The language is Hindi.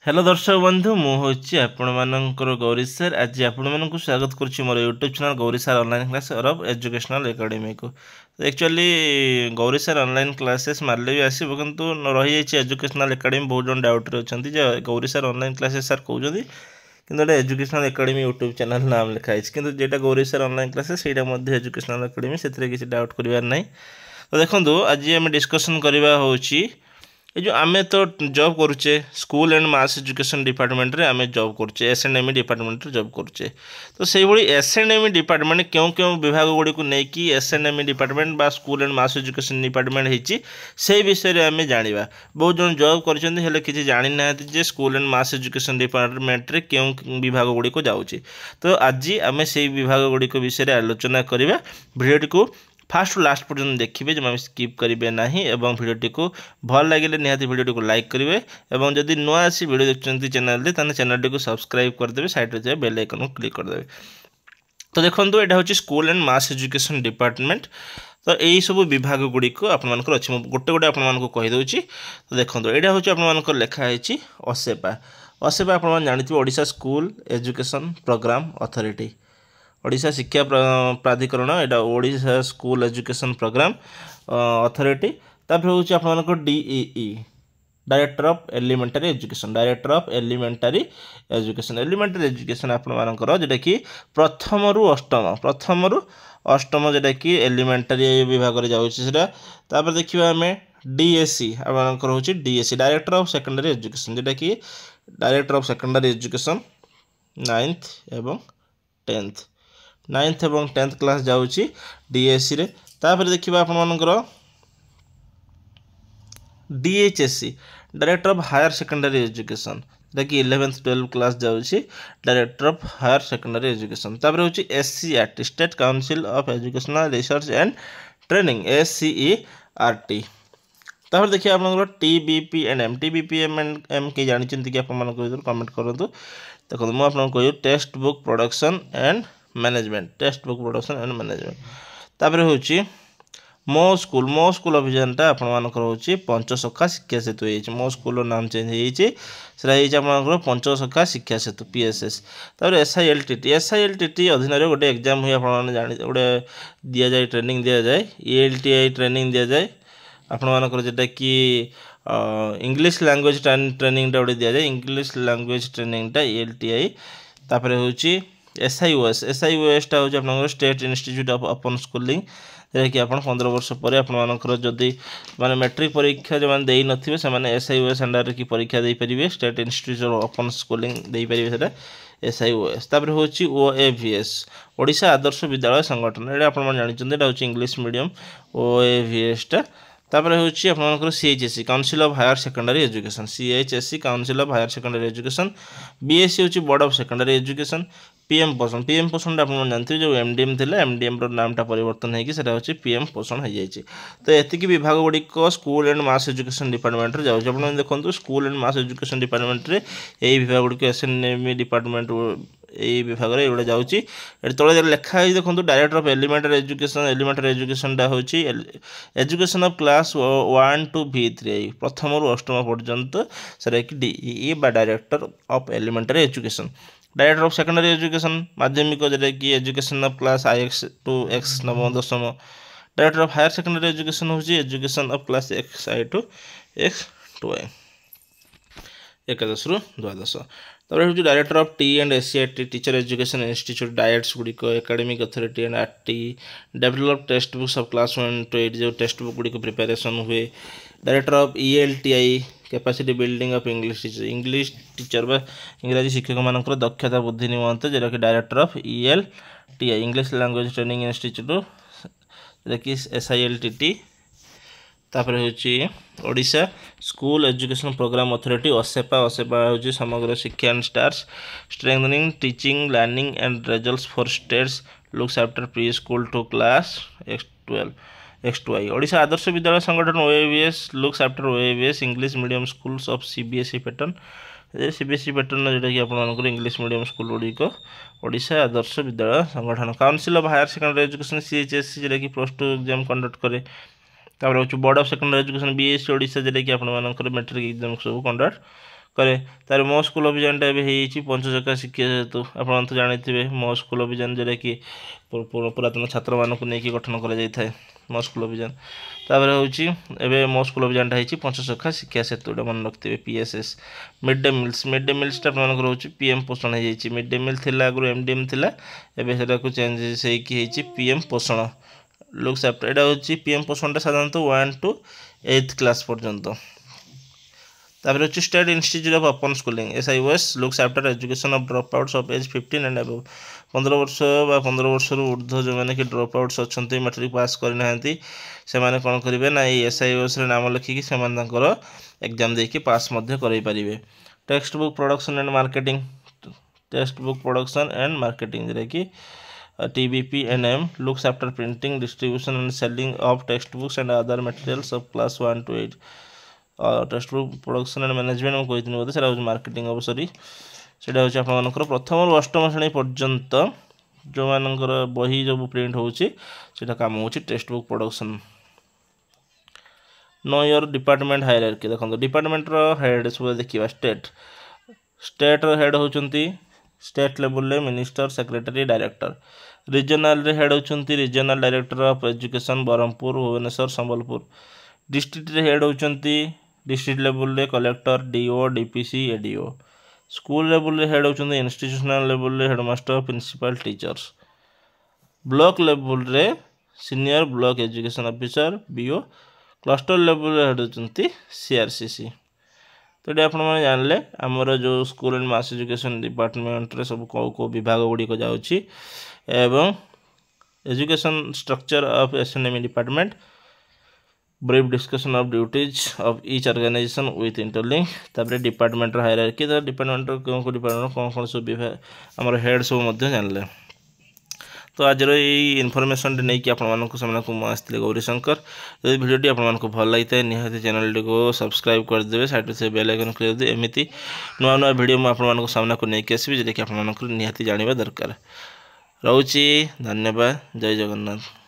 हेलो दर्शक बंधु मुझे आपणकर गौरी सर आज आपण स्वागत करुच्ची मोर YouTube channel Gauri sir online class of educational academy को। तो actually Gauri sir online classes मारे भी आसो कितु रही है एजुकेशनल एकेडमी बहुत जन डाउट अच्छा Gauri sir online classes sir कहते कि एजुकेशनल एकेडमी यूट्यूब चैनल नाम लिखाई कि जेटा गौरी सर ऑनलाइन क्लासेस से एजुकेशनल एकेडमी से किसी डाउट करार ना। तो देखो आज आम डिस्कसन करवा हूँ ये जो आमे तो जॉब करुचे school and mass education department रे आमे जॉब करुचे एसएनएमई डिपार्टमेंट रे जॉब करुचे। तो से भली एसएनएमई डिपार्टमेंट क्यों क्यों विभाग गुड़ी को लेकिन एसएनएमई डिपार्टमेंट बा school and mass education department होती से विषय में आमे जानिबा। बहुत जन जॉब कर किसी जानी ना जे school and mass education department रे क्यों विभाग गुड़ी को जाऊँगी। तो आज आमे से विभाग गुड़ी विषय में आलोचना करवा। भिडियो को फास्ट लास्ट पर्यटन देखिए जो स्किप करेंगे ना एवं भिडियो को भल लगे निहाती भिडियो को लाइक करेंगे और जदि नुआ आसी भिडियो देखते चैनल ताने चैनल को सब्सक्राइब करदे साइड में बेल आइकन को क्लिक करदे। तो देखो यहाँ हूँ school and mass education department. तो यही सब विभाग गुड़िक आपर अच्छे गोटे गोटे आपको कहीदे। तो देखो यहाँ हूँ आपर लिखाई असेपा। असेपा आप जानते Odisha school education programme authority Odisha शिक्षा प्राधिकरण यहाँ Odisha school education programme authority. तापर हूँ आपर DEE director of elementary education director of elementary education आपर जोटा कि प्रथम रु अष्टम जोटा कि एलिमेंटरी विभाग में जाऊँगा। देखा आम डीएससी आमर हूँ DSC director of secondary education जोटा कि director of secondary education 9th एवं 10th 9th एवं 10th क्लास जाऊँगी डीएससी रे। तापर देखिए आपर DHSC director of higher secondary education जोटा कि 11th 12th क्लास जाऊँगी director of higher secondary education. तापर हूँ SCERT state council of educational research and training SCERT. तापर देखिए आप टीबीपीएनएम टीबीपीएनएम के जानते कि आप कमेंट करूँ। देखो मुझे आपको कह text book production and management text book production and management. तापर हूँ मो स्कूल अभियानटा आपर हूँ पंचसखा शिक्षा सेतु मो स्कूल नाम चेंज होकर पंचसखा शिक्षा सेतु पीएसएस। तापर एसआईएलटीटी अधीन गोटे एग्जाम हुए आप जान गोटे दि जाए ट्रेनिंग दि जाए ईएलटीआई ट्रेनिंग दि जाए आपर जोटा कि इंग्लिश लैंग्वेज ट्रेनिंगटा गोटे दि जाए इंग्लिश लैंग्वेज ट्रेनिंगटा ईएलटीआई। तापर हूँ एसआईओएसटा हूँ आप state institute of open schooling जैसे कि आप 15 वर्ष पर आपर जदि माने मैट्रिक परीक्षा जो मैंने देई नथिबे से माने एसआईओएस अंडर की परीक्षा दे परिबे state institute of open schooling दे परिबे सेटा एसआईओएस। तापर होची ओएवीएस ओडिशा आदर्श विद्यालय संगठन एटा आप जानते एटा होची इंग्लिश मीडियम ओएवीएसटा। तापर होची आपर CHSC council of higher secondary education CHSC council of higher secondary education. BSC होची board of secondary education. PM Poshan आप जानते जो एमडीएम थे एमडीएम नामटा परिवर्तन होगी पीएम पोषण हो जाए। तो ये विभाग गुड़िक school and mass education department रे जाऊँ आप देखो school and mass education department रे यही विभाग गुड़िक एसएनएमई डिपार्टमेंट यही विभाग में एगुड़ा जाऊँगी। तले लिखाई देखो डायरेक्टर ऑफ एलिमेंटरी एजुकेशन टा हूँ education of class 1 to V3 प्रथम रु अष्टम पर्यंत से डीईई बा director of elementary education. Director of secondary education माध्यमिक जोटा कि education of class IX to X नवम दशम। Director of higher secondary education हूँ education of class XI to X2I एकादश रु द्वादश। तापर हूँ डायरेक्टर ऑफ टी&SCIT टीचर एजुकेशन इंस्टीट्यूट डायट्स गुड़िक एकेडमिक अथॉरिटी एंड आरटी develop textbooks of class 1 to 8 जो टेक्स्ट बुक गुड़िक प्रिपेरेसन हुए। Director of ELTI capacity building of English teacher बा इंग्राजी शिक्षक मानकर दक्षता बुद्धि निमंते जोटा कि director of ELTI English language training institute जोटा कि एसआईएलटीटी। तापर हूँ Odisha school education programme authority असेपा हूँ Samagra Shiksha and STARS strengthening teaching learning and results for states looks after pre school to class X2I Odisha Adarsha Vidyalaya Sangathan OAVS looks after OAVS English medium schools of CBSE pattern CBSE pattern जोटा कि आप इंग्लिश मीडियम स्कूल गुड़िक Odisha Adarsha Vidyalaya Sangathan. Council of higher secondary education CHSC जोटा कि +2 एग्जाम कंडक्ट करे। तापर हूँ board of secondary education BSC Odisha जोटा कि आप मैट्रिक एग्जाम सब कंडक्ट करे तार मो स्कूल अभियानटा भी पंचचक्का शिक्षा हेतु आप तो जानी मो स्कूल अभियान जोटा कि पुरातन छात्र मानक नहीं गठन कर मो स्कूल अभियान तापर हूँ मो स्कूल अभियानटा हो पंचचक्का शिक्षा सेतुटा मन रखिए पीएसएस मिड डे मिल्सटा रोचे पीएम पोषण हो मिड डे मिल थिला आगु एमडीएम थिला एबे सेटा को चेंज होइकी पीएम पोषण लुक्स आफ्टर एटा हूँ पीएम पोषणटा साधारणतः 1 to 8th क्लास पर्यंत तापर हूँ state institute of open schooling SIOS looks after education of dropouts of age 15 and above 15 वर्ष बा 15 वर्ष ऊर्ध्व जो मैंने कि ड्रॉप आउट्स अच्छा मैट्रिक पास करना से मैंने कौन करेंगे ना ये SIOS रे नाम लिखिकी से एग्जाम देके पास करें text book production and marketing text book production and marketing जोटा कि TBP&M looks after printing, distribution and selling of textbooks and other materials of class 1 to 8. Text book production and management मुझे कही बोलते से मार्केटिंग हम सॉरी से आपंकर प्रथम रु अष्टम श्रेणी पर्यंत जो मानकर बही जो प्रिंट होटा काम हो text book production know your department hierarchy देखो डिपार्टमेंट हेड सब देखा स्टेट हेड होती state level minister secretary director regional head होती regional director of education Brahmapur Bhubaneswar Sambalpur district head होती district level collector DO DPC ADO school level head होती institutional level headmaster principal teachers block level रे senior block education officer BO cluster level head होती CRCC तो ये आपने जानले आमर जो school and mass education department रे सब को विभाग गुड़िक जाऊँगी एवं education structure of SNME department brief discussion of duties of each organization with interlink तापर डिपार्टमेंट हायरार्की तो डिपार्टमेंट डिपार्टमेंट कौन कौन सब विभाग आमर हेड सब जानले तो आज ये इनफॉरमेशन नहीं कि आपको गौरीशंकर यदि भिडियोटी आपको भल लगी है निहाती चैनल को सब्सक्राइब करदे साइड से बेल आइकन क्लिक करदे एमती नुआ नुआ भिडियो मुझे आपको सामना को लेकिन आसबि जोटा कि आपको निहाती जाना दरकार रोची धन्यवाद जय जगन्नाथ।